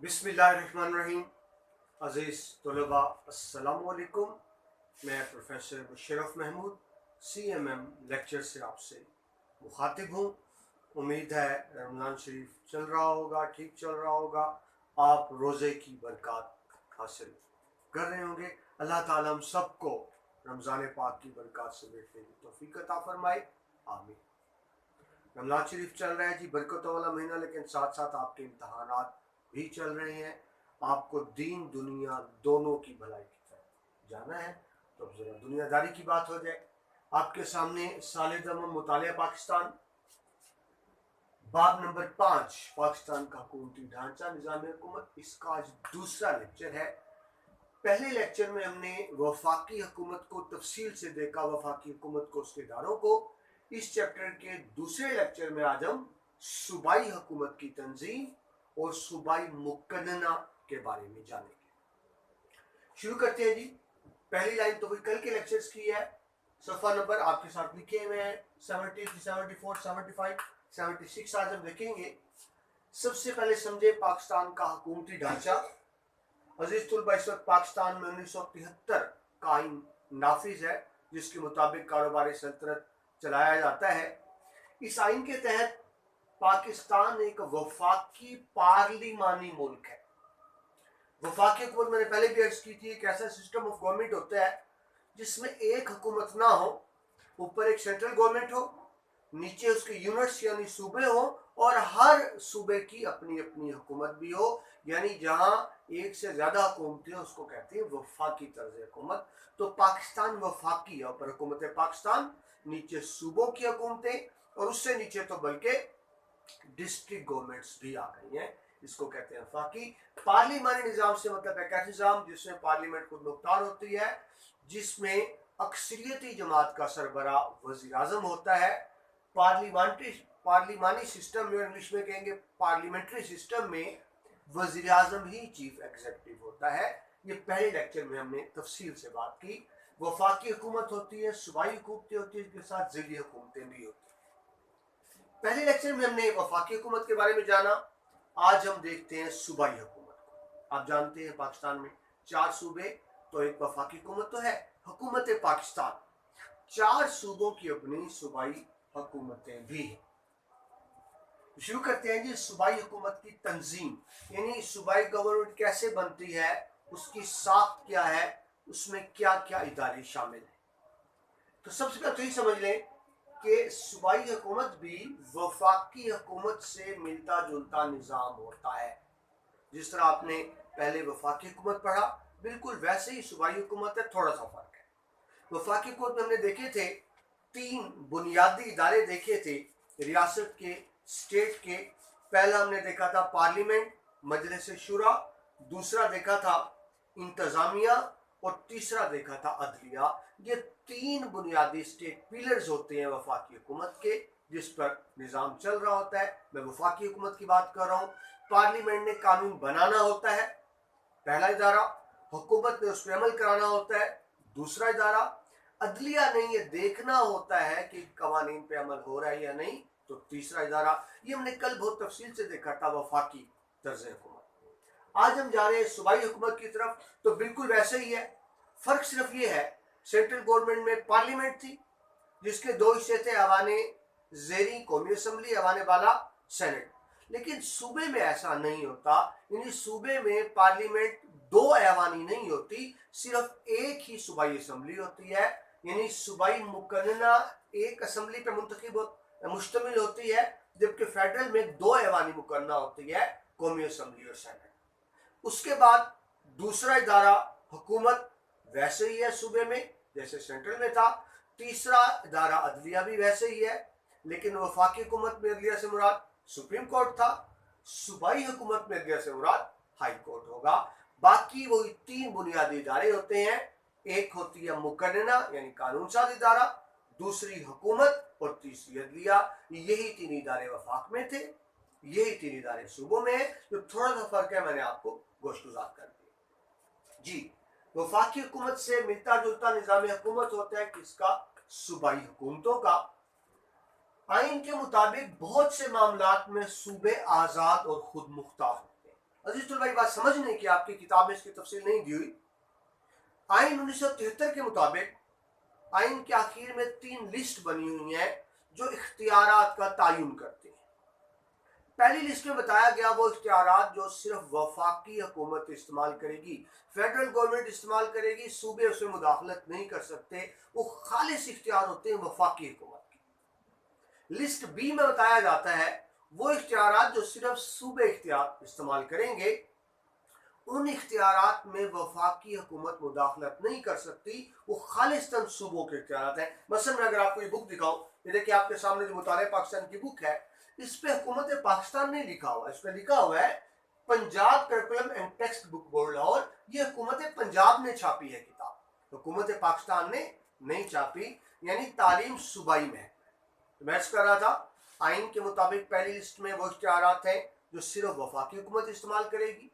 बिस्मिल्लाहिर्रहमानिर्रहीम। अज़ीज़ तलबा अस्सलाम वालेकुम। मैं professor Musharraf Mahmood CMM lecture से आपसे मुखातिब हूँ। उम्मीद है रमज़ान शरीफ चल रहा होगा, ठीक चल रहा होगा, आप रोज़े की बरकत हासिल कर रहे होंगे। अल्लाह ताला हम सबको रमज़ान पाक की बरकत से बैठने की तौफीक अता फरमाए, आमीन। रमज़ान शरीफ चल रहा है जी, बरकतों वाला महीना, लेकिन साथ साथ आपके इम्तहानात भी चल रहे हैं। आपको दीन दुनिया दोनों की भलाई की तरफ जाना है, तो जरा दुनियादारी की बात हो जाए। आपके सामने साल-ए-ज़मन मुतालिया पाकिस्तान, बाब नंबर 5, पाकिस्तान का हुकूमती ढांचा, निज़ाम हुकूमत, इसका आज दूसरा लेक्चर है। पहले लेक्चर में हमने वफाकी हुकूमत को तफसील से देखा, वफाकी हुकूमत को, उसके इदारों को। इस चैप्टर के दूसरे लेक्चर में आज हम सूबाई हुकूमत की तंजीम और सूबाई मुकन्नना के बारे में जानेंगे। शुरू करते हैं जी। पहली लाइन तो वही कल के लेक्चर्स की है। सफ़ा नंबर आपके साथ लिखे हुए हैं 70, 74, 75, 76 आज हम देखेंगे। सबसे पहले समझे पाकिस्तान का हुकूमती ढांचा। अजीज तुलबा, इस वक्त पाकिस्तान में 1973 का आइन नाफिज है, जिसके मुताबिक कारोबारी सल्तनत चलाया जाता है। इस आइन के तहत पाकिस्तान एक वफाकी पार्लिमानी मुल्क है। वफाकी हुकूमत मैंने पहले भी अर्ज की थी, एक ऐसा सिस्टम ऑफ गवर्नमेंट होता है जिसमें एक हुकूमत ना हो, ऊपर एक सेंट्रल गवर्नमेंट हो, नीचे उसके यूनिट्स यानी सूबे हो, और हर सूबे की अपनी अपनी हुकूमत भी हो। यानी जहां एक से ज्यादा हुकूमतें हैं उसको कहते हैं वफाकी तर्ज हुकूमत। तो पाकिस्तान वफाकी है, ऊपर हुकूमत पाकिस्तान, नीचे सूबों की हुकूमतें, और उससे नीचे तो बल्कि डिस्ट्रिक्ट गवर्नमेंट्स भी आ गई हैं। इसको कहते हैं वफाकी। पार्लिमानी निज़ाम से मतलब एक ऐसा निज़ाम जिसमें पार्लियामेंट खुद मुख्तार होती है, जिसमें अक्सरियती जमात का सरबरा वज़ीर आज़म होता है। पार्लिमानी सिस्टम में, इंग्लिश में कहेंगे पार्लियामेंट्री सिस्टम में, वज़ीर आज़म ही चीफ एग्जीक्यूटिव होता है। ये पहले लेक्चर में हमने तफसील से बात की। वफाकी हुकूमत होती है, सूबाई हुकूमतें होती है, इसके साथ ज़िली हुकूमतें भी होती है। पहले लेक्चर में हमने वफाकी हुकूमत के बारे में जाना। आज हम देखते हैं सूबाई हुकूमत को। आप जानते हैं पाकिस्तान में 4 सूबे, तो एक वफाकी हुकूमत तो है, हुकूमत पाकिस्तान। 4 सूबों की अपनी सूबाई हुकूमतें भी हैं। शुरू करते हैं जी सूबाई हुकूमत की तंजीम, यानी सूबाई गवर्नमेंट कैसे बनती है, उसकी साख्त क्या है, उसमें क्या क्या इदारे शामिल हैं। तो सबसे पहले तो ये समझ लें कि सूबाई हुकूमत भी वफाकी हुकूमत से मिलता जुलता निज़ाम होता है। जिस तरह आपने पहले वफाकी हुकूमत पढ़ा, बिल्कुल वैसे ही सूबाई हुकूमत है, थोड़ा सा फर्क है। वफाकी हुकूमत में हमने देखे थे 3 बुनियादी इदारे देखे थे रियासत के, स्टेट के। पहला हमने देखा था पार्लियामेंट, मजलिस शुरा, दूसरा देखा था इंतजामिया, और तीसरा देखा था अदलिया। ये 3 बुनियादी स्टेट पिलर्स होते हैं वफाकी हुकूमत के, जिस पर निज़ाम चल रहा होता है। मैं वफाकी हुकूमत की बात कर रहा हूँ। पार्लियामेंट ने कानून बनाना होता है, पहला इदारा। हुकूमत ने उस पर अमल कराना होता है, दूसरा इदारा। अदलिया ने ये देखना होता है कि कवानीन पे अमल हो रहा है या नहीं, तो तीसरा इदारा। ये हमने कल बहुत तफसील से देखा था वफाकी तर्ज हुकूमत। आज हम जा रहे हैं सूबाई हुकूमत की तरफ, तो बिल्कुल वैसे ही है। फर्क सिर्फ ये है, सेंट्रल गवर्नमेंट में पार्लियामेंट थी, जिसके 2 हिस्से थे, अवाने ज़ेरी कौमी असम्बली, अवाने बाला सेनेट। लेकिन सूबे में ऐसा नहीं होता, यानी सूबे में पार्लियामेंट 2 ऐवानी नहीं होती, सिर्फ एक ही सूबाई असम्बली होती है। यानी सूबाई मुकन्नना एक असम्बली पर मुश्तमिल होती है, जबकि फेडरल में 2 ऐवानी मुकन्ना होती है, कौमी असम्बली और सेनेट। उसके बाद दूसरा इदारा हुकूमत वैसे ही है सूबे में जैसे सेंट्रल में था। तीसरा इदारा अदलिया भी वैसे ही है, लेकिन वफाकी हुकूमत में अदलिया से मुराद सुप्रीम कोर्ट था, सूबाई हुकूमत में अदलिया से मुराद हाई कोर्ट होगा। बाकी वही 3 बुनियादी इदारे होते हैं। एक होती है मुकन्नना यानी कानून साज इदारा, दूसरी हुकूमत, और तीसरी अदलिया। यही 3 इदारे वफाक में थे, यही 3 इदारे सूबों में है। जो थोड़ा सा फर्क है मैंने आपको गोश्तगुजार कर दिया जी। वफाकी हुकूमत से मिलता जुलता निज़ाम हुकूमत होता है किसका, सूबाई हुकूमतों का। आइन के मुताबिक बहुत से मामलात में सूबे आज़ाद और खुद मुख्तार होते हैं। अजीज तलबा, बात समझने की आपकी किताब में इसकी तफसील नहीं दी हुई। आइन 1973 के मुताबिक आइन के आखिर में 3 लिस्ट बनी हुई हैं जो इख्तियारात का तयन करते हैं। पहली लिस्ट में बताया गया वो इख्तियारात जो सिर्फ वफाकी हुकूमत इस्तेमाल करेगी, फेडरल गवर्नमेंट इस्तेमाल करेगी, सूबे उसमें मुदाखलत नहीं कर सकते, वो खालिस इख्तियार होते हैं वफाकी हुकूमत की। लिस्ट बी में बताया जाता है वो इख्तियारात जो सिर्फ सूबे इख्तियार इस्तेमाल करेंगे, उन इख्तियारात में वफाकी हुकूमत मुदाखलत नहीं कर सकती, वो खालिस्तन सूबों के इख्तियारात हैं। मसलन मैं अगर आपको ये बुक दिखाऊं, ये देखिए आपके सामने जो मुतालिया पाकिस्तान की बुक है, इस पे हुकूमत पाकिस्तान नहीं लिखा हुआ, इस पे लिखा हुआ है Punjab curriculum and text book board Lahore. ये हुकूमत पंजाब ने छापी है किताब, हुकूमत पाकिस्तान ने नहीं छापी, यानी तालीम सूबाई में है। तो मैं कर रहा था आइन के मुताबिक पहली लिस्ट में वो इख्तियारात हैं जो सिर्फ वफाकी हुकूमत इस्तेमाल करेगी,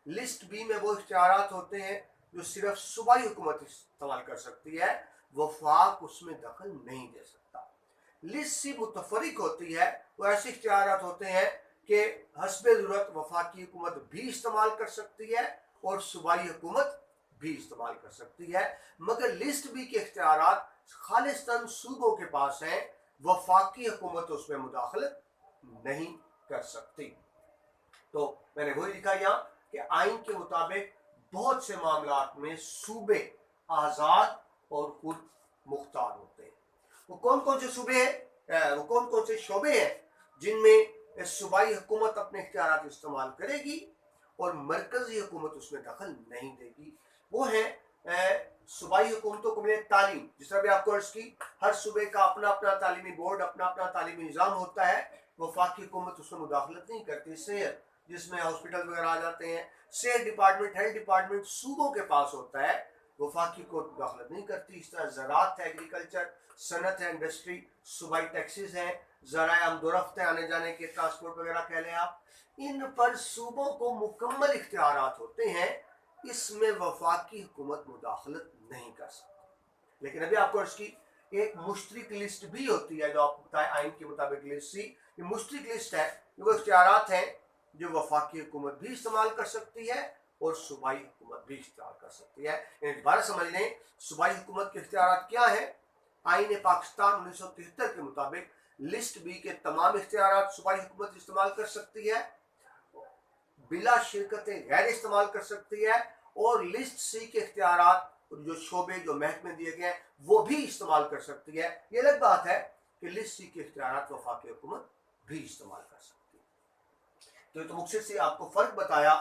लिस्ट बी में वो इख्तियारात होते हैं जो सिर्फ सूबाई हुकूमत इस्तेमाल कर सकती है, वफाक उसमें दखल नहीं दे सकता। लिस्ट सी मुतफरिक होती है, वो ऐसे इख्तियारात होते हैं कि हस्बे ज़रूरत वफाकी हुकूमत भी इस्तेमाल कर सकती है और सूबाई हुकूमत भी इस्तेमाल कर सकती है, मगर लिस्ट बी के इख्तियारात खालिस्तान सूबों के पास हैं, वफाकी हुकूमत उसमें मुदाखलत नहीं कर सकती। तो मैंने वही लिखा यहाँ कि आइन के मुताबिक बहुत से मामलात में सूबे आज़ाद और खुद मुख्तार होते हैं। वो कौन कौन से सूबे हैं, वो कौन कौन से शोबे हैं जिनमें सूबाई हुकूमत अपने इख्तियारात इस्तेमाल करेगी और मरकजी हुकूमत उसमें दखल नहीं देगी? वो है सूबाई हुकूमतों को मिले तालीम, जिस तरह भी आपको अर्ज की, हर सूबे का अपना अपना तालीमी बोर्ड, अपना अपना तालीमी निज़ाम होता है, वफाकी हुकूमत उसमें मुदाखलत नहीं करती। सेहत, जिसमें हॉस्पिटल वगैरह आ जाते हैं, सेहत डिपार्टमेंट, हेल्थ डिपार्टमेंट सूबों के पास होता है, वफाकी को मुदाखलत नहीं करती। इस तरह ज़राअत है, एग्रीकल्चर, सनत है, इंडस्ट्री, सूबाई टैक्सेस हैं, ज़राए आमदोरफ्त है, आने जाने के ट्रांसपोर्ट वगैरह कह लें आप, इन पर सूबों को मुकम्मल इख्तियारात होते हैं, इसमें वफाकी हुकूमत मुदाखलत नहीं कर सकती। लेकिन अभी आपको इसकी एक मुश्तरक लिस्ट भी होती है जो आपको बताए आइन के मुताबिक लिस्ट सी, ये मुश्तरक लिस्ट है, वो इख्तियारात हैं जो वफाकी हुकूमत भी इस्तेमाल कर सकती है और सूबाई हुकूमत भी इस्तेमाल कर सकती है। दोबारा समझ लें, सूबाई हुकूमत के इख्तियारात क्या है। आइन पाकिस्तान 1973 के मुताबिक लिस्ट बी के तमाम इख्तियारात सूबाई हुकूमत इस्तेमाल कर सकती है, बिला शिरकतें गैर इस्तेमाल कर सकती है, और लिस्ट सी के इख्तियारात जो शोबे जो महकमे दिए गए हैं वो भी इस्तेमाल कर सकती है। ये अलग बात है कि लिस्ट सी के इख्तियारात वफाकी हुकूमत भी इस्तेमाल कर सकती है। तो मुख्तसर से आपको फ़र्क बताया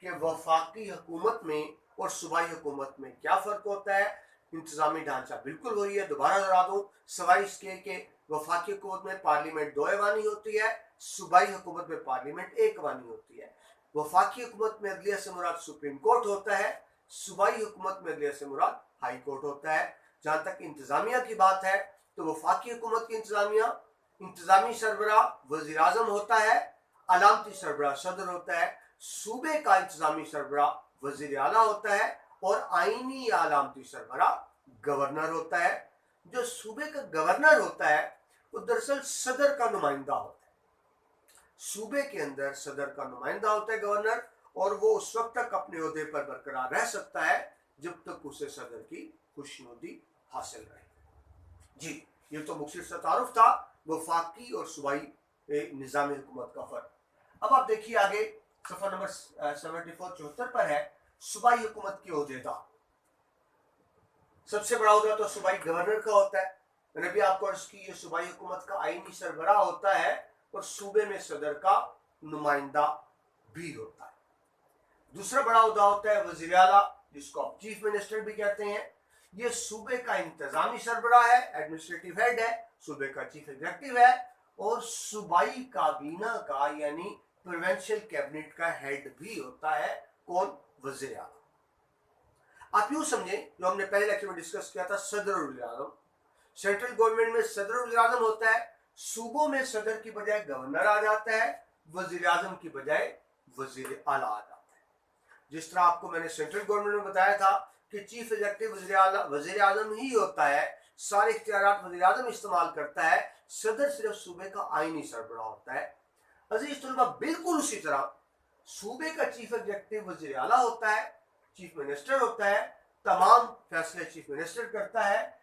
कि वफाकी हुकूमत में और सूबाई हुकूमत में क्या फ़र्क होता है। इंतज़ामी ढांचा बिल्कुल वही है, दोबारा दोहरा दूँ, सवाई इसके कि वफाकी हुकूमत में पार्लियामेंट 2 ऐवानी होती है, सूबाई हुकूमत में पार्लियामेंट 1 ऐवानी होती है। वफाकी हुकूमत में अदलिया से मुराद सुप्रीम कोर्ट होता है, सूबाई हुकूमत में अदलिया से मुराद हाई कोर्ट होता है। जहाँ तक इंतज़ामिया की बात है तो वफाकी हुकूमत की इंतज़ामी सरबराह वज़ीर आज़म होता है, अलामती सरबराह सदर होता है, सूबे का इंतज़ामी सरबराह वज़ीर आला होता है और आइनी या अलामती सरबराह गवर्नर होता है। जो सूबे का गवर्नर होता है वो दरअसल सदर का नुमाइंदा होता है, सूबे के अंदर सदर का नुमाइंदा होता है गवर्नर, और वो उस वक्त तक अपने ओहदे पर बरकरार रह सकता है जब तक उसे सदर की खुशनुदी हासिल रहे। जी, ये तो मुख्तसर सा तारुफ था वफाकी और सूबाई निज़ाम हुकूमत का फ़र्क। अब आप देखिए आगे सफ़ा नंबर 74 पर है सूबाई हुकूमत की ओहदेदार। सबसे बड़ा ओहदा तो सूबाई गवर्नर का होता है। मैंने भी आपको अर्ज की, ये सूबाई हुकूमत का आईनी सरबराह होता है और सूबे में सदर का नुमाइंदा भी होता है। दूसरा बड़ा ओहदा होता है वज़ीर आला, जिसको आप चीफ मिनिस्टर भी कहते हैं। ये सूबे का इंतजामी सरबराह है, एडमिनिस्ट्रेटिव हेड है, सूबे का चीफ एग्जीक्यूटिव है, और सूबाई काबीना का यानी प्रोविंशियल कैबिनेट का हेड भी होता है। कौन? वज़ीर आला। आप यूं समझे, जो हमने पहले लेक्चर में डिस्कस किया था, सदर वज़ीर आज़म, सेंट्रल गवर्नमेंट में सदर वज़ीर आज़म होता है, सूबों में सदर की बजाय गवर्नर आ जाता है, वज़ीर आज़म की बजाय वज़ीर आला आ जाता है। जिस तरह आपको मैंने सेंट्रल गवर्नमेंट में बताया था कि चीफ एग्जीक्यूटिव वज़ीर आज़म ही होता है, सारे इख्तियारात वज़ीर आज़म इस्तेमाल करता है, सदर सिर्फ सूबे का आईनी सरबराह होता है। अजीज तलबा, बिल्कुल उसी तरह सूबे का चीफ एग्जीक्यूटिव वजीर आला होता है, चीफ मिनिस्टर होता है, तमाम फैसले चीफ मिनिस्टर करता है।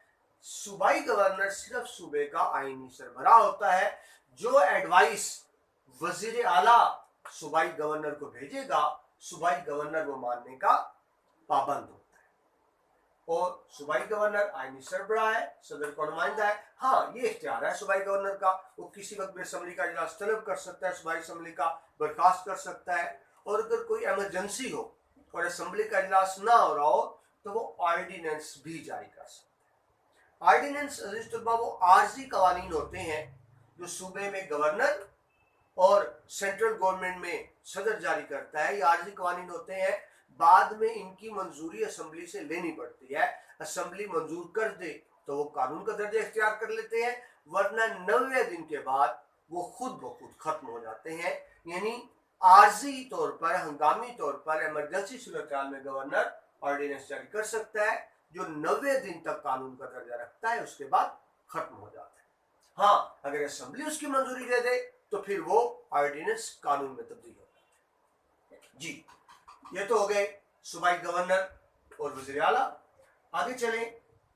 सूबाई गवर्नर सिर्फ सूबे का आईनी सरबराह होता है। जो एडवाइस वजीर आला सूबाई गवर्नर को भेजेगा, सूबाई गवर्नर वो मानने का पाबंद होता है। और सूबाई गवर्नर आईनी सरबराह है, सदर का नुमाइंदा है। हाँ, ये इख्तियार है सूबाई गवर्नर का, वो किसी वक्त भी असम्बली का इजलास तलब कर सकता है, सूबाई असम्बली का बर्खास्त कर सकता है। और अगर कोई एमरजेंसी हो और असम्बली का इजलास ना हो रहा हो तो वो ऑर्डिनेंस भी जारी कर सकता है। ऑर्डिनेंस अजीज तलबा वो आर्जी कवानीन होते हैं जो सूबे में गवर्नर और सेंट्रल गवर्नमेंट में सदर जारी करता है। ये आर्जी कवानीन होते हैं, बाद में इनकी मंजूरी असम्बली से लेनी पड़ती है। असम्बली मंजूर कर दे तो वो कानून का दर्जा इख्तियार कर लेते हैं, वरना 90 दिन के बाद वो खुद ब खुद खत्म हो जाते हैं। यानी आर्जी तौर पर, हंगामी तौर पर, इमरजेंसी सूरत में गवर्नर ऑर्डिनेंस जारी कर सकता है जो 90 दिन तक कानून का दर्जा रखता है, उसके बाद खत्म हो जाता है। हाँ, अगर असम्बली उसकी मंजूरी दे दे तो फिर वो ऑर्डिनेंस कानून में तब्दील हो जाता है। जी, ये तो हो गए सूबाई गवर्नर और वज़ीर आला। आगे चलें,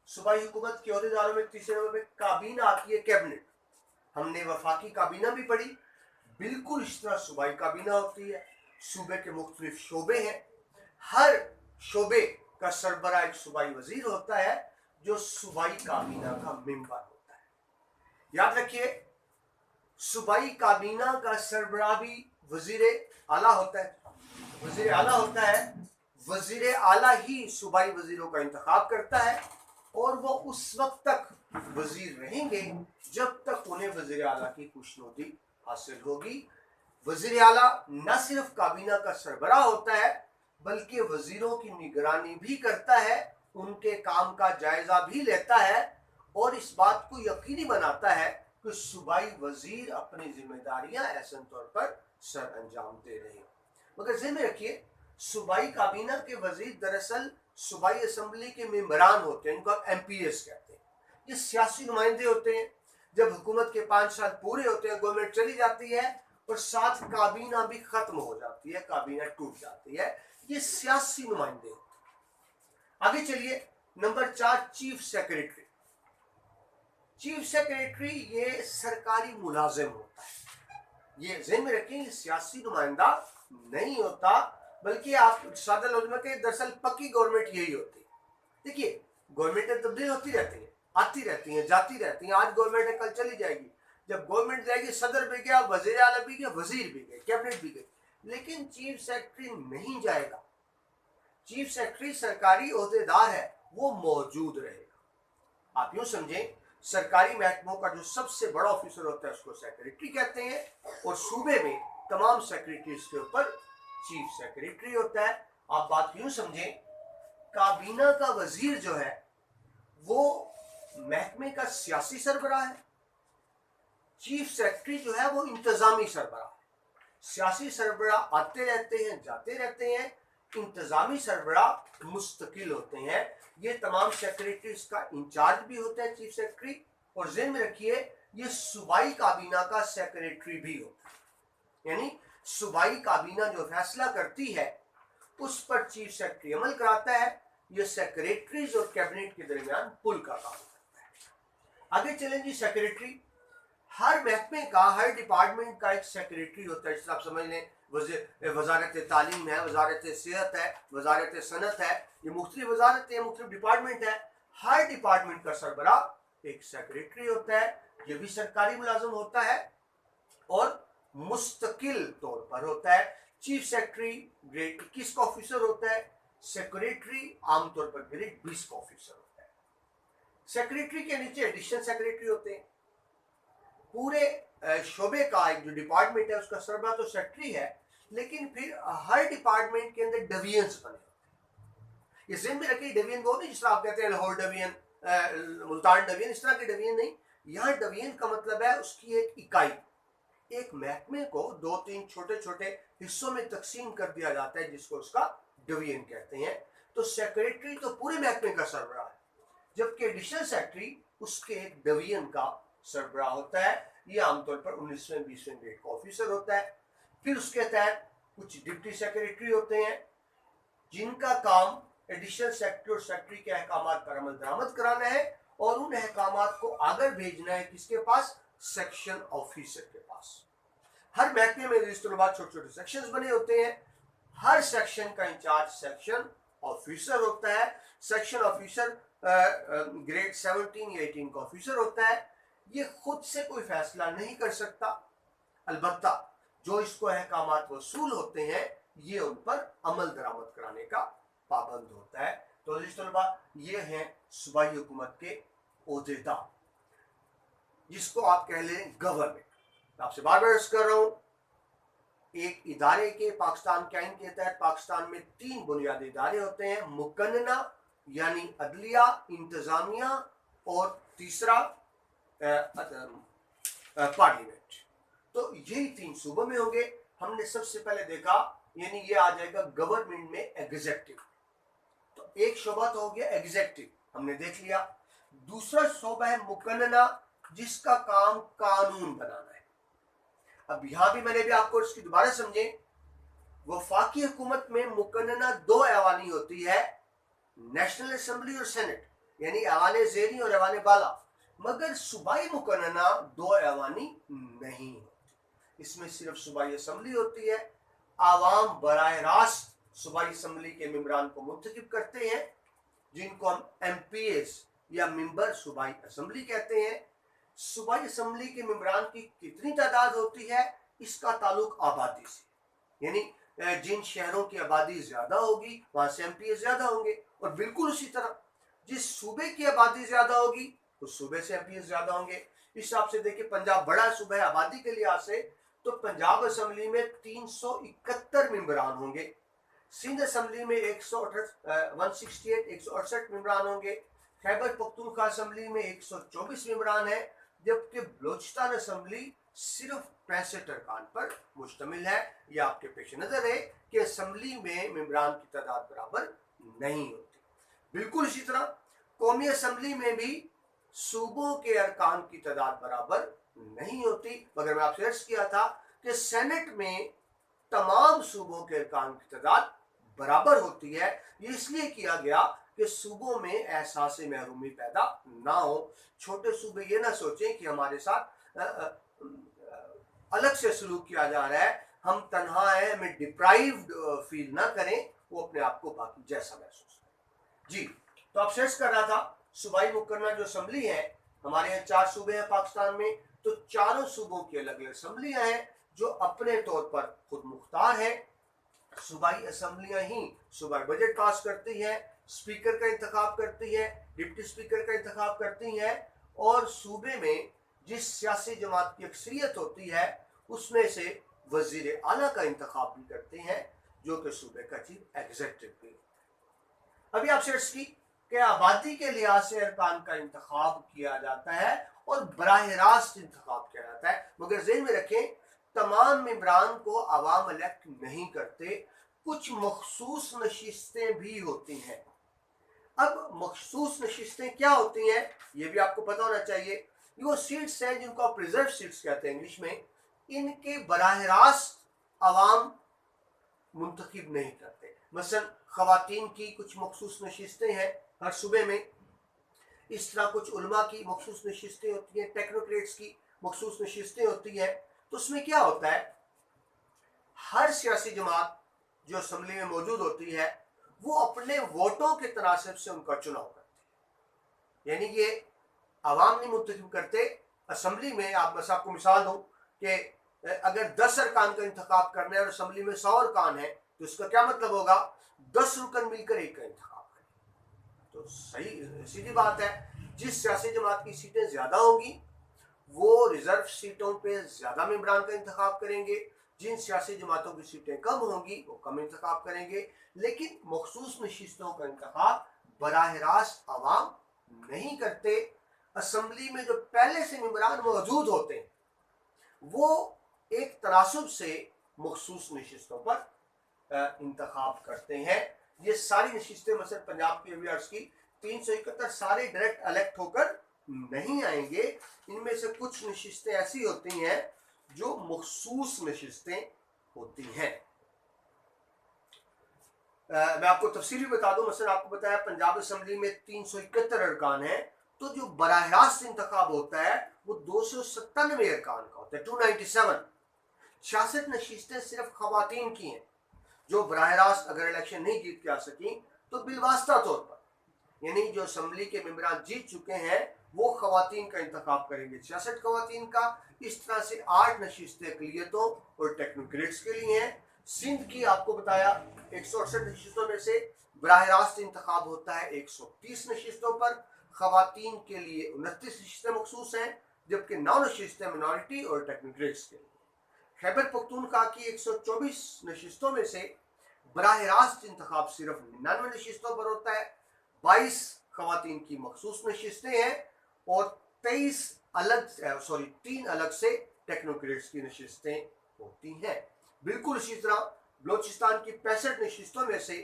सूबाई हुकूमत के अहदेदारों में तीसरे नंबर पे काबीना आती है, कैबिनेट। हमने वफाकी काबीना भी पढ़ी, बिल्कुल इस तरह सूबाई काबीना होती है। सूबे के मुख्तलिफ शोबे हैं, हर शोबे का सरबरा एक सूबाई वजीर होता है जो सूबाई काबीना का मेंबर होता है। याद रखिए, सूबाई काबीना का सरबरा भी वजीर आला होता है। वजीर आला होता है, वजीर आला ही सूबाई वजीरों का इंतखाब करता है और वो उस वक्त तक वजीर रहेंगे जब तक उन्हें वजीर आला की खुशनुदी हासिल होगी। वजीर आला न सिर्फ काबीना का सरबराह होता है बल्कि वजीरों की निगरानी भी करता है, उनके काम का जायजा भी लेता है और इस बात को यकीनी बनाता है कि सूबाई वजीर अपनी जिम्मेदारियां एहसन तौर पर सर अंजाम दे रहे। मगर ज़हन में रखिए, सूबाई काबीना के वजीर दरअसल सूबाई असम्बली के मेंबरान होते हैं, इनको MPs कहते हैं। ये सियासी नुमाइंदे होते हैं। जब हुकूमत के 5 साल पूरे होते हैं, गवर्नमेंट चली जाती है और साथ काबीना भी खत्म हो जाती है, काबीना टूट जाती है। ये सियासी नुमाइंदे होते हैं। आगे चलिए, number 4, chief secretary. Chief secretary ये सरकारी मुलाजिम होता है। ये ज़हन में रखें, ये सियासी नुमाइंदा नहीं होता, बल्कि आप सादा लफ्ज़ में कहें, दरअसल पक्की गवर्नमेंट यही होती है। देखिए, गवर्नमेंटें तब्दील होती रहती हैं, आती रहती हैं, जाती रहती हैं। आज गवर्नमेंट है, कल चली जाएगी। जब गवर्नमेंट जाएगी, सदर भी गया, वजीर आला भी गया, वजीर भी गए, कैबिनेट भी गई, लेकिन चीफ सेक्रेटरी नहीं जाएगा। चीफ सेक्रेटरी सरकारी ओहदेदार है, वो मौजूद रहेगा। आप यूं समझें, सरकारी महकमों का जो सबसे बड़ा ऑफिसर होता है उसको सेक्रेटरी कहते हैं और सूबे में तमाम सेक्रेटरीज के ऊपर चीफ सेक्रेटरी होता है। आप बात यूं समझें, काबीना का वजीर जो है वो महकमे का सियासी सरबराह है, चीफ सेक्रेटरी जो है वो इंतजामी सरबराह है। सियासी सरबराह आते रहते हैं, जाते रहते हैं, इंतजामी सरबराह मुस्तकिल होते हैं। ये तमाम सेक्रेटरीज का इंचार्ज भी होता है चीफ सेक्रेटरी, और ज़हन में रखिए ये सूबाई काबीना का सेक्रेटरी भी होता है। यानी सूबाई काबीना जो फैसला करती है उस पर चीफ सेक्रेटरी अमल कराता है। ये सेक्रेटरीज और कैबिनेट के दरमियान पुल का काम करता है। आगे चलें जी, सेक्रेटरी। हर महकमे का, हर डिपार्टमेंट का एक सेक्रेटरी होता है। जैसे आप समझ लें, वजारत तालीम है, वजारत सेहत है, वजारत सनत है, ये मुख्तलिफ वजारतें हैं, मुख्तलिफ डिपार्टमेंट है। हर डिपार्टमेंट का सरबराह एक सेक्रेटरी होता है। ये भी सरकारी मुलाजिम होता है और मुस्तकिल तौर पर होता है। चीफ सेक्रेटरी ग्रेड 21 का ऑफिसर होता है, सेक्रेटरी आमतौर पर ग्रेड 20 का ऑफिसर होता है। सेक्रेटरी के नीचे एडिशनल सेक्रेटरी होते हैं। पूरे शोबे का एक जो डिपार्टमेंट है उसका सरबराह तो सेक्रेटरी है, लेकिन फिर हर डिपार्टमेंट के अंदर डिवीजन्स बने होते हैं। ये ज़हन में रखिए, डिवीजन वो नहीं जिस तरह आप कहते हैं लाहौर डिवीजन, मुल्तान डिवीजन, इस तरह के डिवीजन नहीं। यहाँ डिवीजन का मतलब है उसकी एक इकाई। एक महकमे को 2-3 छोटे छोटे हिस्सों में तकसीम कर दिया जाता है जिसको उसका डिवीजन कहते हैं। तो सेक्रेटरी तो पूरे महकमे का सरबराह है, जबकि एडिशनल सेक्रेटरी उसके एक डिवीजन का सरबराह होता है। ये आमतौर पर 19वें 20वें ग्रेड का ऑफिसर होता है। फिर उसके तहत कुछ डिप्टी सेक्रेटरी होते हैं जिनका काम एडिशनल सेक्रेटरी और सेक्रेटरी के अहकाम पर अमल दरामद कराना है और उन अहकाम को आगे भेजना है किसके पास, सेक्शन ऑफिसर के पास। हर महकमे में रजिस्टर बाद छोटे छोटे सेक्शंस बने होते हैं, हर सेक्शन का इंचार्ज सेक्शन ऑफिसर होता है। सेक्शन ऑफिसर ग्रेड 17 या 18 का ऑफिसर होता है। ये खुद से कोई फैसला नहीं कर सकता, अलबत्ता जो इसको अहकामात वसूल होते हैं ये उन पर अमल दरामद कराने का पाबंद होता है। तो ये हैं सूबाई हुकूमत के ओहदेदार, जिसको आप कह लें गवर्नमेंट। आपसे बार बार कर रहा हूं, एक इदारे के पाकिस्तान के आइन के तहत पाकिस्तान में 3 बुनियादी इदारे होते हैं, मुकन्नना यानी अदलिया, इंतजामिया और तीसरा पार्लियामेंट। तो यही 3 सूबों में होंगे। हमने सबसे पहले देखा, यानी ये आ जाएगा गवर्नमेंट में एग्जीक्यूटिव। तो एक शोबा तो हो गया एग्जीक्यूटिव, हमने देख लिया। दूसरा शोबा है मुकन्नना, जिसका काम कानून बनाना है। अब यहां भी मैंने भी आपको इसकी दोबारा समझे, वफाकी हुकूमत में मुकन्नना 2 ऐवानी होती है, नेशनल असेंबली और सेनेट, यानी ऐवान ज़ेरी और ऐवान बाला। मगर सूबाई मुकन्नना 2 ऐवानी नहीं होती, इसमें सिर्फ सूबाई असेंबली होती है। आवाम बराह रास्त सूबाई असेंबली के मेंबरान को मुंतखब करते हैं, जिनको हम एमपीएस या मेंबर सूबाई असेंबली कहते हैं। सूबाई असेंबली के मेंबरान की कितनी तादाद होती है, इसका ताल्लुक आबादी से, यानी जिन शहरों की आबादी ज्यादा होगी वहां से एमपीएस ज्यादा होंगे, और बिल्कुल उसी तरह जिस सूबे की आबादी ज्यादा होगी उस सूबे से एमपीएस ज्यादा होंगे। इस हिसाब से देखिए, पंजाब बड़ा सूबा है आबादी के लिहाज से, तो पंजाब असेंबली में 371 मेंबरान होंगे। सिंध असेंबली में 168 मेंबरान होंगे। खैबर पख्तूनख्वा असेंबली में 124 मेंबरान है, जबकि बलोचिस्तान असेंबली सिर्फ 65 अरकान पर मुश्तमिल है। यह आपके पेश नजर है कि असेंबली में मेंबरान की तादाद बराबर नहीं होती। बिल्कुल इसी तरह कौमी असेंबली में भी सूबों के अरकान की तादाद बराबर नहीं होती। मगर मैं आपसे अर्ज किया था कि सेनेट में तमाम सूबों के अरकान की तादाद बराबर होती है। ये इसलिए किया गया कि सूबों में एहसास महरूमी पैदा ना हो। छोटे सूबे ये ना सोचें कि हमारे साथ अलग से सलूक किया जा रहा है, हम तन्हा हैं, हमें डिप्राइव्ड फील ना करें, वो अपने आप को बाकी जैसा महसूस करें। जी, तो आप सर्च कर रहा था सूबाई मुकन्ना जो असेंबली है, हमारे यहाँ 4 सूबे हैं पाकिस्तान में, तो चारों सूबों की अलग अलग असेंबलियां हैं जो अपने तौर पर खुद मुख्तार है। सूबाई असेंबलियां ही सूबाई बजट पास करती है, स्पीकर का इंतखाब करती है, डिप्टी स्पीकर का इंतखाब करती है, और सूबे में जिस सियासी जमात की अक्सरियत होती है उसमें से वजीर आला का इंतखाब भी करते हैं, जो कि सूबे का चीफ एग्जीक्यूटिव भी होता है। अभी आप सर्च की कि आबादी के लिहाज से अरकान का इंतखाब किया जाता है और बराह रास्त इंतखाब किया जाता है। मगर ज़हन में रखें, तमाम मेंबरान को आवाम इलेक्ट नहीं करते, कुछ मखसूस नशिस्तें भी होती हैं। अब मखसूस नशिस्तें क्या होती हैं ये भी आपको पता होना चाहिए। वो सीट्स हैं जिनको आप रिजर्व सीट्स कहते हैं इंग्लिश में, इनके बराह रास्त आवाम मुंतखब नहीं करते। मसलन खवातीन की कुछ मखसूस नशिस्तें हैं हर सूबे में, इस तरह कुछ उलमा की मखसूस नशिस्तें होती हैं, टेक्नोक्रेट्स की मखसूस नशिस्तें होती हैं। तो उसमें क्या होता है, हर सियासी जमात जो असेंबली में मौजूद होती है वो अपने वोटों के तनासिब से उनका चुनाव करती है, यानी ये आवाम नहीं मुंतखब करते। असेंबली में आप बस आपको मिसाल दूं कि अगर 10 अरकान का इंतखाब करना है और असेंबली में 100 अरकान है, तो इसका क्या मतलब होगा, 10 रुकन मिलकर एक का इंतखाब करें। तो सही सीधी बात है, जिस सियासी जमात की सीटें ज्यादा होंगी वो रिजर्व सीटों पे ज्यादा मेंबरान का इंतखाब करेंगे, जिन सियासी जमातों की सीटें कम होंगी वो कम इंतखाब करेंगे। लेकिन मखसूस नशिस्तों का इंतखाब बराह रास्त आवाम नहीं करते। असेंबली में जो पहले से मेंबरान मौजूद होते हैं वो एक तनासुब से मखसूस नशिस्तों पर इंतखाब करते हैं। ये सारी नशिस्तें मसलन पंजाब की अभी अर्ज की 371 सारे डायरेक्ट इलेक्ट होकर नहीं आएंगे। इनमें से कुछ नशिस्तें ऐसी होती हैं जो मखसूस नशिस्तें होती हैं। मैं आपको तफसीली बता दूं, मसलन आपको बताया पंजाब असम्बली में 371 अरकान है, तो जो बराह रास्त इंतखाब होता है वो 297 अरकान का होता है, 297। 66 नशिस्तें सिर्फ खवातीन की हैं जो बराह रास्त अगर इलेक्शन नहीं जीत के आ सकी तो बिलवास्ता तौर पर, यानी जो असम्बली के मेंबरान जीत चुके हैं वो खवातीन का इंतखाब करेंगे, 66 खवातीन का। इस तरह से 8 नशिस्तें अक़लियतों और टेक्नोक्रेट्स के लिए हैं। सिंध की आपको बताया 168 नशिस्तों में से बराह रास्त इंतखाब होता है 130 नशिस्तों पर, खवातीन के लिए 29 नशिस्तें मखसूस हैं, जबकि 9 नशिस्तें मिनॉरिटी और टेक्नोक्रेट्स के लिए। खैबर पख्तूनख्वा की 124 नशिस्तों में से बराह रास्त इंतखाब सिर्फ 99 नशिस्तों पर होता है, 22 खवातीन की मखसूस नशिस्तें हैं और 3 अलग से टेक्नोक्रेट्स की नशिस्तें होती हैं। बिल्कुल इसी तरह बलोचिस्तान की 65 नशिस्तों में से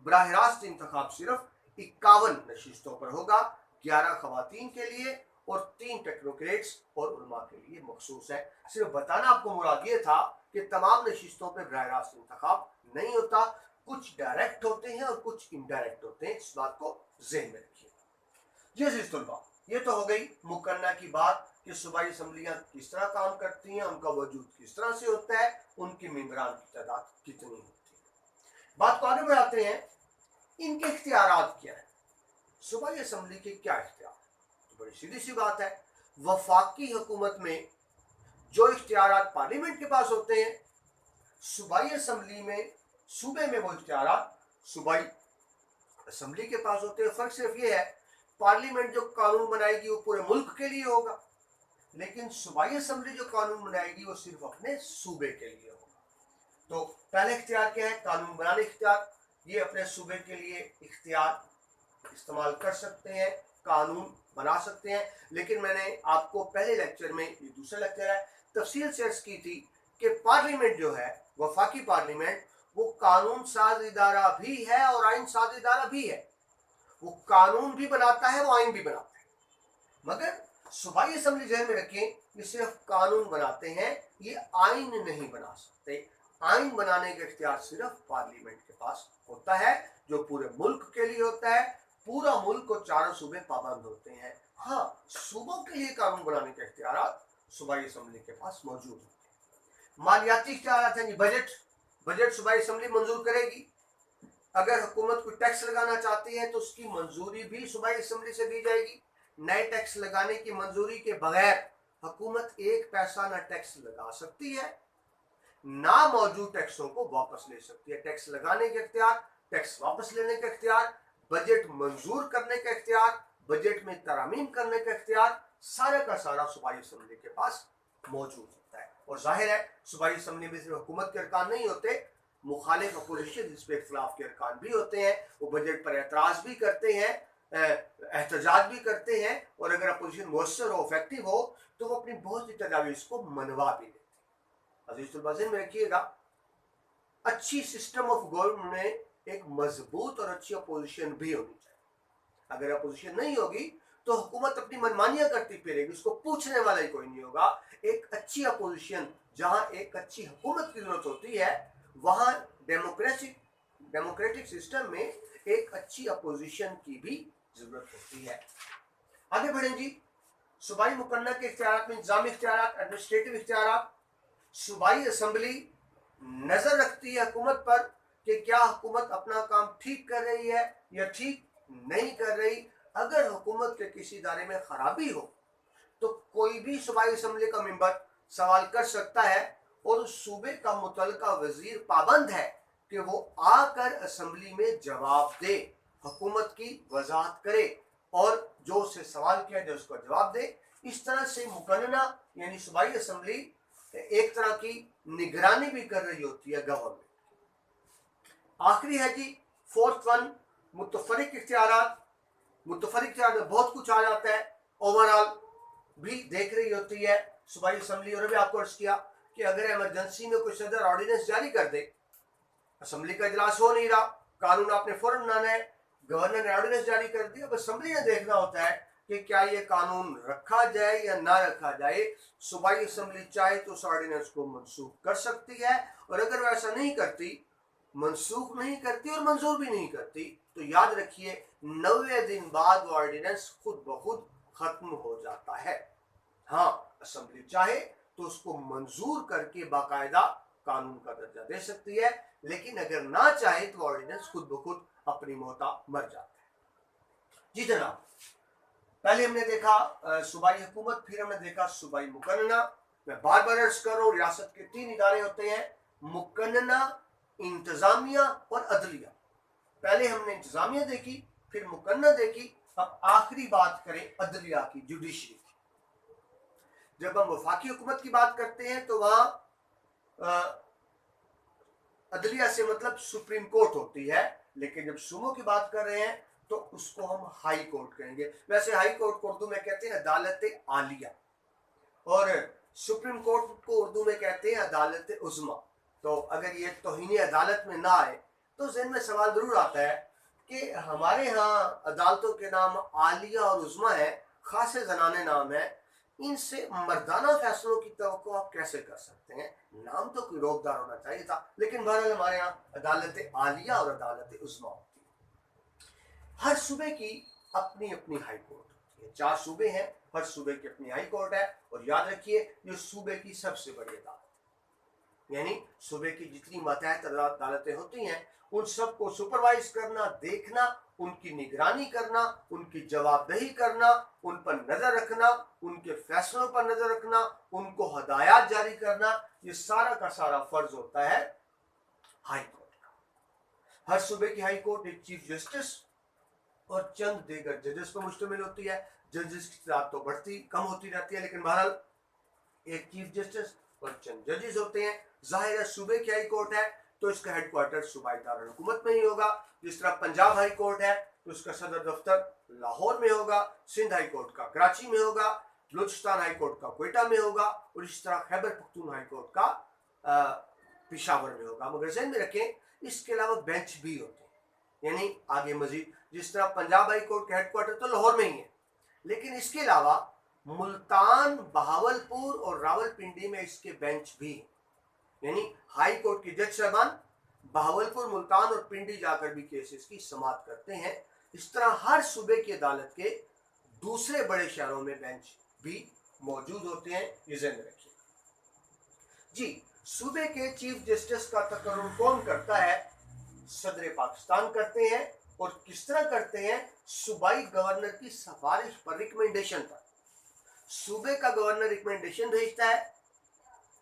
बराह रास्त इंतखाब सिर्फ 51 नशिस्तों पर होगा, 11 खवातीन के लिए और 3 टेक्नोक्रेट्स और उलमा के लिए मखसूस है। सिर्फ बताना आपको मुराद ये था कि तमाम नशिस्तों पर बराह रास्त इंतखाब नहीं होता, कुछ डायरेक्ट होते हैं और कुछ इनडायरेक्ट होते हैं, इस बात को ज़हन में रखिए। जी अज़ीज़ तलबा, ये तो हो गई मुकन्ना की बात कि सूबाई असम्बलियाँ किस तरह काम करती हैं, उनका वजूद किस तरह से होता है, उनके मेंबरान की तादाद कितनी होती है। बात को आगे बढ़ाते हैं, इनके इख्तियारात क्या है, सूबाई असम्बली के क्या इख्तियार है। तो बड़ी सीधी सी बात है, वफाकी हुकूमत में जो इख्तियारात पार्लियामेंट के पास होते हैं, सूबाई असम्बली में सूबे में वो इख्तियारात सूबाई असम्बली के पास होते हैं। फ़र्क सिर्फ ये है, पार्लियामेंट जो कानून बनाएगी वो पूरे मुल्क के लिए होगा, लेकिन सूबाई असम्बली जो कानून बनाएगी वो सिर्फ अपने सूबे के लिए होगा। तो पहले इख्तियार क्या है, कानून बनाने इख्तियार, ये अपने सूबे के लिए इख्तियार इस्तेमाल कर सकते हैं, कानून बना सकते हैं। लेकिन मैंने आपको पहले लेक्चर में, ये दूसरा लेक्चर है, तफसील से अर्ज की थी कि पार्लियामेंट जो है, वफाकी पार्लियामेंट, वो कानून साज इदारा भी है और आइन साज इदारा भी है। वो कानून भी बनाता है, वो आइन भी बनाता है। मगर सूबाई असम्बली जहन में रखें, ये सिर्फ कानून बनाते हैं, ये आइन नहीं बना सकते। आइन बनाने का इख्तियार सिर्फ पार्लियामेंट के पास होता है, जो पूरे मुल्क के लिए होता है। पूरा मुल्क और चारों सूबे पाबंद होते हैं। हाँ, सूबों के लिए कानून बनाने के इख्तियार सूबाई असम्बली के पास मौजूद होते हैं। मालियाती इख्तियार हैं, बजट सूबाई असम्बली मंजूर करेगी। अगर हुकूमत कोई टैक्स लगाना चाहती है तो उसकी मंजूरी भी सूबाई असम्बली से दी जाएगी। नए टैक्स लगाने की मंजूरी के बगैर हुकूमत 1 पैसा ना टैक्स लगा सकती है, ना मौजूद टैक्सों को वापस ले सकती है। टैक्स लगाने का इख्तियार, टैक्स वापस लेने का इख्तियार, बजट मंजूर करने का इख्तियार, बजट में तरामीम करने का इख्तियार, सारा का सारा सूबाई असम्बली के पास मौजूद होता है। और जाहिर है सूबाई असम्बली में सिर्फ हुकूमत के अरकान नहीं होते, मुखालिफ अपोजिशन जिस पे इख्तिलाफ के अरकान भी होते हैं, वो बजट पर एतराज़ भी करते हैं, एहतजाज भी करते हैं, और अगर अपोजिशन मुअस्सर हो, इफेक्टिव हो, तो वो अपनी बहुत सी तजावीज़ को मनवा भी लेते हैं। अज़ीज़ तलबा ज़हन में रखिएगा, अच्छी सिस्टम ऑफ गवर्नमेंट में एक मजबूत और अच्छी अपोजिशन भी होनी चाहिए। अगर अपोजिशन नहीं होगी तो हुकूमत अपनी मनमानियां करती फिरेगी, उसको पूछने वाला ही कोई नहीं होगा। एक अच्छी अपोजिशन, जहां एक अच्छी हुकूमत की जरूरत होती है, वहां डेमोक्रेटिक सिस्टम में एक अच्छी अपोजिशन की भी जरूरत होती है। आगे बढ़ें जी, सूबाई मुकन्ना के इख्तियारात में इंतजामी इख्तियारात, एडमिनिस्ट्रेटिव इख्तियारात। सूबाई असम्बली नजर रखती है हुकूमत पर कि क्या हुकूमत अपना काम ठीक कर रही है या ठीक नहीं कर रही। अगर हुकूमत के किसी इदारे में खराबी हो तो कोई भी सूबाई असम्बली का मेंबर सवाल कर सकता है, और उस सूबे का मुतल्लिका वजीर पाबंद है कि वो आकर असम्बली में जवाब दे, हुकूमत की वजाहत करे, और जो उससे सवाल किया जाए उसका जवाब दे। इस तरह से मुकन्ना यानी सूबाई असम्बली एक तरह की निगरानी भी कर रही होती है गवर्नमेंट। आखिरी है जी 4th वन, मुतफरिक इख्तियारात। मुतफरिक इख्तियार में बहुत कुछ आ जाता है, ओवरऑल भी देख रही होती है सूबाई असम्बली। और अभी आपको अर्ज किया कि अगर इमरजेंसी में कोई सदर ऑर्डिनेंस जारी कर दे, असम्बली का इजलास हो नहीं रहा, कानून आपने फौरन बनाना है, गवर्नर ने ऑर्डिनेंस जारी कर दिया, अब असम्बली ने देखना होता है कि क्या ये कानून रखा जाए या ना रखा जाए। सूबाई असम्बली चाहे तो उस ऑर्डिनेंस को मनसूख कर सकती है, और अगर वह ऐसा नहीं करती मनसूख नहीं करती और मंजूर भी नहीं करती, तो याद रखिए 90 दिन बाद वो ऑर्डिनेंस खुद ब खुद खत्म हो जाता है। हाँ, असेंबली चाहे तो उसको मंजूर करके बाकायदा कानून का दर्जा दे सकती है, लेकिन अगर ना चाहे तो ऑर्डिनेंस खुद ब खुद अपनी मौता मर जाता है। जी जनाब, पहले हमने देखा सूबाई हुकूमत, फिर हमने देखा सूबाई मुकन्नना। मैं बार बार अर्ज कर रहा हूँ, रियासत के 3 इदारे होते हैं, मुकन्नना, इंतजामिया और अदलिया। पहले हमने इंतजामिया देखी, फिर मुकन्नना देखी, अब आखिरी बात करें अदलिया की, जुडिशरी की। जब हम वफाकी हुकूमत की बात करते हैं तो वहां अदलिया से मतलब सुप्रीम कोर्ट होती है, लेकिन जब सूमो की बात कर रहे हैं तो उसको हम हाई कोर्ट कहेंगे। वैसे हाई कोर्ट को उर्दू में कहते हैं अदालत आलिया, और सुप्रीम कोर्ट को उर्दू में कहते हैं अदालत उज़्मा। तो अगर ये तौहीन अदालत में ना आए तो ज़हन में सवाल जरूर आता है कि हमारे यहाँ अदालतों के नाम आलिया और उज़्मा है, खासे ज़नाने नाम है, इनसे मर्दाना फैसलों की तवक्को आप कैसे कर सकते हैं? नाम तो कोई रोकदार होना चाहिए था, लेकिन बहरहाल हमारे यहाँ अदालत आलिया और अदालत उज़्मा होती है। हर सूबे की अपनी अपनी हाई कोर्ट होती है। 4 सूबे हैं, हर सूबे की अपनी हाई कोर्ट है, और याद रखिए ये सूबे की सबसे बड़ी अदालत, यानी सूबे की जितनी मातहत अदालतें होती हैं उन सबको सुपरवाइज करना, देखना, उनकी निगरानी करना, उनकी जवाबदेही करना, उन पर नजर रखना, उनके फैसलों पर नजर रखना, उनको हदायत जारी करना, ये सारा का सारा फर्ज होता है हाई कोर्ट का। हर सूबे की हाई कोर्ट एक चीफ जस्टिस और चंद दीगर जजेस पर मुश्तमिल होती है। जजेस की तादाद तो बढ़ती कम होती रहती है, लेकिन बहरहाल एक चीफ जस्टिस और चंद जजेस होते हैं। जाहिर है सूबे की हाई कोर्ट है तो इसका हेडक्वार्टर सूबाई दारुल हुकूमत में ही होगा। जिस तरह पंजाब हाई कोर्ट है तो उसका सदर दफ्तर लाहौर में होगा, सिंध हाई कोर्ट का कराची में होगा, बलूचिस्तान हाई कोर्ट का क्वेटा में होगा, और इस तरह खैबर पख्तून हाई कोर्ट का पेशावर में होगा। मगर ज़हन में रखें इसके अलावा बेंच भी होते हैं, यानी आगे मजीद जिस तरह पंजाब हाई कोर्ट का हेडक्वार्टर तो लाहौर में ही है, लेकिन इसके अलावा मुल्तान, बहावलपुर और रावलपिंडी में इसके बेंच भी, यानी हाई कोर्ट के जज साहबान बहावलपुर, मुल्तान और पिंडी जाकर भी केसेस की समाअत करते हैं। इस तरह हर सूबे की अदालत के दूसरे बड़े शहरों में बेंच भी मौजूद होते हैं, ये ज़हन में रखिए। जी, सूबे के चीफ जस्टिस का तकर्रुर कौन करता है? सदर पाकिस्तान करते हैं, और किस तरह करते हैं? सूबाई गवर्नर की सिफारिश पर, रिकमेंडेशन पर। सूबे का गवर्नर रिकमेंडेशन भेजता है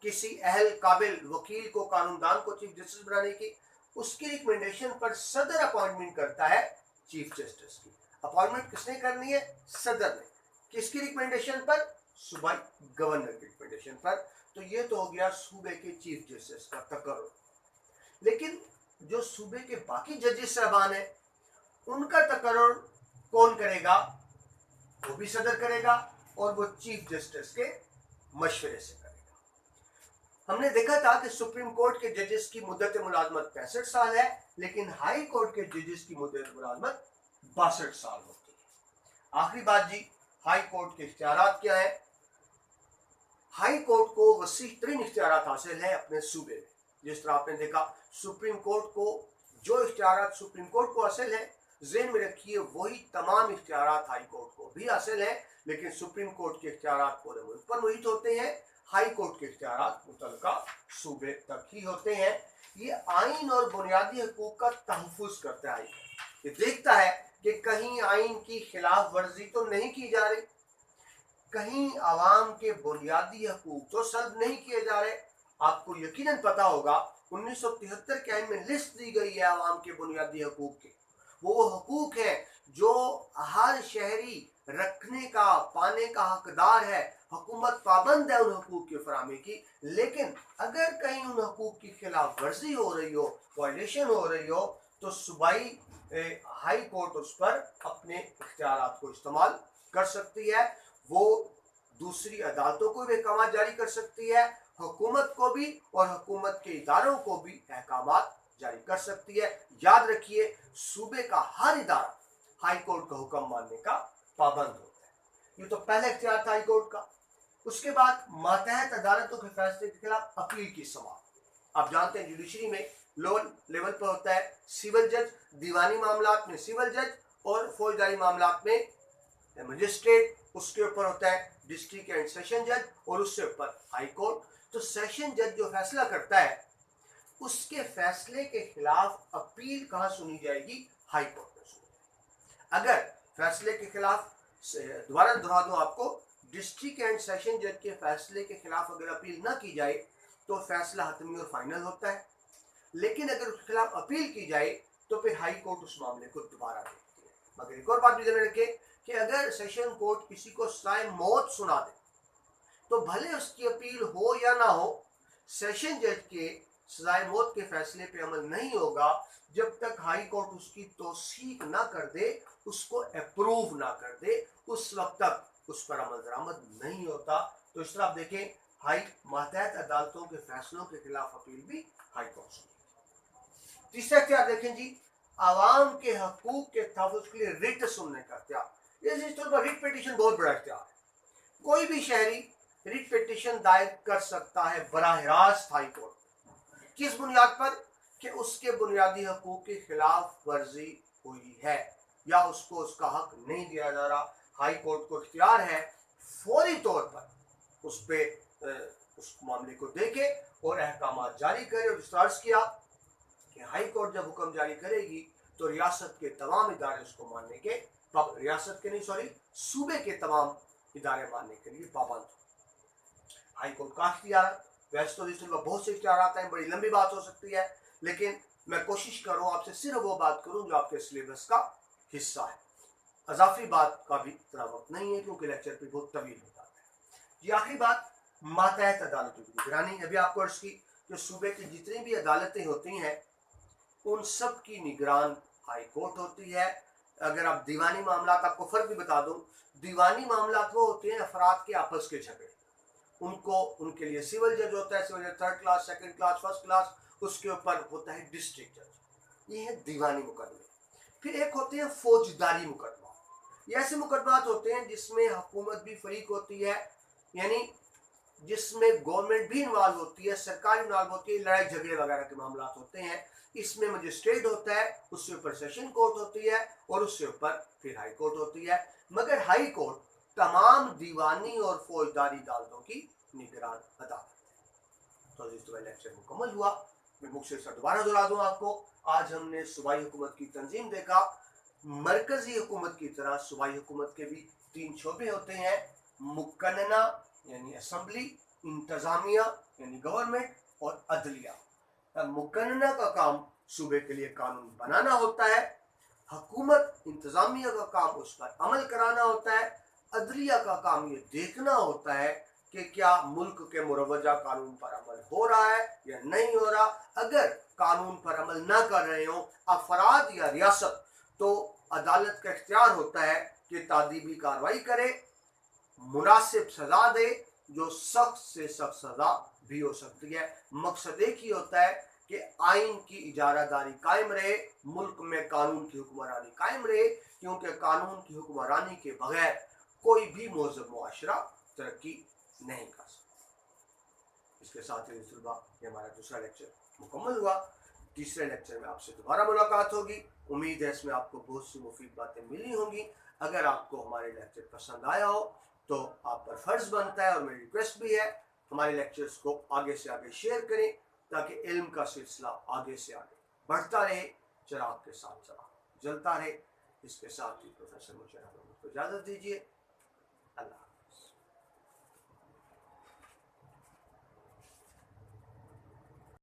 किसी अहल काबिल वकील को, कानूनदान को चीफ जस्टिस बनाने की, उसकी रिकमेंडेशन पर सदर अपॉइंटमेंट करता है चीफ जस्टिस की। अपॉइंटमेंट किसने करनी है? सदर ने। किसकी रिकमेंडेशन पर? सूबाई गवर्नर की रिकमेंडेशन पर। तो ये तो हो गया सूबे के चीफ जस्टिस का तकर्रुर। लेकिन जो सूबे के बाकी जजेस साहबान हैं उनका तकर्रुर कौन करेगा? वो भी सदर करेगा, और वो चीफ जस्टिस के मशवरे से करेगा। हमने देखा था कि सुप्रीम कोर्ट के जजेस की मुद्दत मुलाजमत 65 साल है, लेकिन हाई कोर्ट के जजेस की मुद्दत मुलाजमत 62 साल होती है। आखिरी बात जी, हाई कोर्ट के इख्तियारात क्या है? हाई कोर्ट को वसी तरीन इख्तियारात हासिल है अपने सूबे में। जिस तरह आपने देखा सुप्रीम कोर्ट को जो इख्तियारात सुप्रीम कोर्ट को हासिल है, ज़हन में रखिए वही तमाम इख्तियारात हाई कोर्ट को भी हासिल है, लेकिन सुप्रीम कोर्ट के इख्तियारात पूरे मुल्क पर मुहित होते हैं, हाई कोर्ट के इख्तियारात मुतल्लिका सूबे तक ही होते हैं। ये आइन और बुनियादी हकूक का तहफ़्फ़ुज़ करता है। ये देखता है कि कहीं आइन की खिलाफ वर्जी तो नहीं की जा रही, कहीं आवाम के बुनियादी हकूक तो सल्ब नहीं किए जा रहे। आपको यकीनन पता होगा 1973 के आइन में लिस्ट दी गई है आवाम के बुनियादी हकूक के। वो हकूक है जो हर शहरी रखने का, पाने का हकदार है। हुकूमत पाबंद है उन हकूक की फराहमी की, लेकिन अगर कहीं उन हकूक की खिलाफ वर्जी हो रही हो, वायलेशन हो रही हो, तो सूबाई हाई कोर्ट उस पर अपने इख्तियारात को इस्तेमाल कर सकती है। वो दूसरी अदालतों को भी अहकाम जारी कर सकती है, हुकूमत को भी और हुकूमत के इदारों को भी अहकाम जारी कर सकती है। याद रखिए सूबे का हर इदारा हाई कोर्ट का हुक्म मानने का पाबंद होता है। ये तो पहला इख्तियार था हाई कोर्ट का। उसके बाद मातहत अदालतों के फैसले के खिलाफ अपील की समाअत। आप जानते हैं जुडिशरी में लोअर लेवल पर होता है सिविल जज, दीवानी मामलात में सिविल जज, और फौजदारी मामलात में मजिस्ट्रेट, उसके ऊपर होता है डिस्ट्रिक्ट एंड सेशन जज, और उससे ऊपर हाई कोर्ट। तो सेशन जज जो फैसला करता है उसके फैसले के खिलाफ अपील कहाँ सुनी जाएगी? हाई कोर्ट में सुनी जाएगी। अगर फैसले के खिलाफ, दोबारा दोहरा दूं आपको, डिस्ट्रिक्ट एंड सेशन जज के फैसले के खिलाफ अगर अपील ना की जाए तो फैसला हतमी और फाइनल होता है। लेकिन अगर उसके खिलाफ अपील की जाए तो फिर हाई कोर्ट उस मामले को दोबारा देखती है। मगर एक और बात भी ध्यान रखें कि अगर सेशन कोर्ट किसी को सजाए मौत सुना दे तो भले उसकी अपील हो या ना हो, सेशन जज के सजाए मौत के फैसले पे अमल नहीं होगा जब तक हाई कोर्ट उसकी तौसीक ना कर दे, उसको अप्रूव ना कर दे, उस वक्त तक उस पर अमल दरामद नहीं होता। तो इस तरह आप देखें, हाई मातहत अदालतों के फैसलों के खिलाफ अपील भी हाई कोर्ट सुनेगी। तीसरा इख्तियार देखें जी, आवाम के हकूक के तहफ़्फ़ुज़ के लिए रिट सुनने का इख्तियार। रिट पिटीशन बहुत बड़ा इख्तियार है। कोई भी शहरी रिट पिटीशन दायर कर सकता है बराह रास्त हाई कोर्ट। किस बुनियाद पर? कि उसके बुनियादी हकूक की खिलाफ वर्जी हुई है या उसको उसका हक नहीं दिया जा रहा। हाई कोर्ट को इख्तियार है फौरी तौर पर उस पे उस मामले को देखे और अहकाम जारी करे। और इस किया कि हाई कोर्ट जब हुक्म जारी करेगी तो रियासत के तमाम इदारे उसको मानने के, रियासत के नहीं सॉरी सूबे के तमाम इदारे मानने के लिए पाबंद। हाई कोर्ट का इख्तियार, वैसे तो इसमें बहुत से इख्तियार आते हैं, बड़ी लंबी बात हो सकती है, लेकिन मैं कोशिश करूँ आपसे सिर्फ वो बात करूँ जो आपके सिलेबस का हिस्सा है। अजाफी बात का भी इतना वक्त नहीं है क्योंकि लेक्चर पे बहुत तवील हो जाता है। ये आखिरी बात, मातहत अदालतों की निगरानी। अभी आपको अर्ज की कि सूबे की जितनी भी अदालतें होती हैं उन सब की निगरान हाई कोर्ट होती है। अगर आप दीवानी मामला, आपको फर्क भी बता दूं, दीवानी मामला वो होते हैं अफराद के आपस के झगड़े, उनको उनके लिए सिविल जज होता है, सिविल जज 3rd class, 2nd class, 1st class, उसके ऊपर होता है डिस्ट्रिक्ट जज। ये है दीवानी मुकदमे। फिर एक होते हैं फौजदारी मुकदमा। ये ऐसे मुकदमात होते हैं जिसमें हुकूमत भी फरीक होती है, यानी जिसमें गवर्नमेंट भी इन्वॉल्व होती है, सरकार इन्वॉल्व होती है, लड़ाई झगड़े वगैरह के मामला होते हैं। इसमें मजिस्ट्रेट होता है, उससे ऊपर सेशन कोर्ट होती है और उससे ऊपर फिर हाई कोर्ट होती है। मगर हाई कोर्ट तमाम दीवानी और फौजदारी अदालतों की निगरान अदालत। तो इस लेक्चर मुकम्मल हुआ। मैं मुख्तसर दोबारा दोहरा दूं आपको, आज हमने सूबाई हुकूमत की तंजीम देखा। मरकजी हुकूमत की तरह सूबाई हुकूमत के भी 3 शोबे होते हैं, मुकन्ना यानी असम्बली, इंतजामिया यानी गवर्नमेंट, और अदलिया। मुकन्ना का काम सूबे के लिए कानून बनाना होता है, हुकूमत इंतजामिया का काम उस पर अमल कराना होता है, अदलिया का काम ये देखना होता है कि क्या मुल्क के मुरवजा कानून पर अमल हो रहा है या नहीं हो रहा। अगर कानून पर अमल ना कर रहे हो अफराद या रियासत, तो अदालत का इख्तियार होता है कि तादीबी कार्रवाई करे, मुनासिब सजा दे, जो सख्त से सख्त सजा भी हो सकती है। मकसद एक ही होता है कि आइन की इजारादारी कायम रहे, मुल्क में कानून की हुक्मरानी कायम रहे, क्योंकि कानून की हुक्मरानी के बगैर कोई भी मौजूद मुआशरा तरक्की नहीं कर सकता। इसके साथ ही ये हमारा दूसरा लेक्चर मुकम्मल हुआ। तीसरे लेक्चर में आपसे दोबारा मुलाकात होगी। उम्मीद है इसमें आपको बहुत सी मुफीद बातें मिली होंगी। अगर आपको हमारे लेक्चर पसंद आया हो तो आप पर फर्ज बनता है और मेरी रिक्वेस्ट भी है, हमारे लेक्चर्स को आगे से आगे शेयर करें ताकि इल्म का सिलसिला आगे से आगे बढ़ता रहे, चिराग के साथ चिराग जलता रहे। इसके साथ ही प्रोफेसर मुशर्रफ अहमद को इजाज़त दीजिए।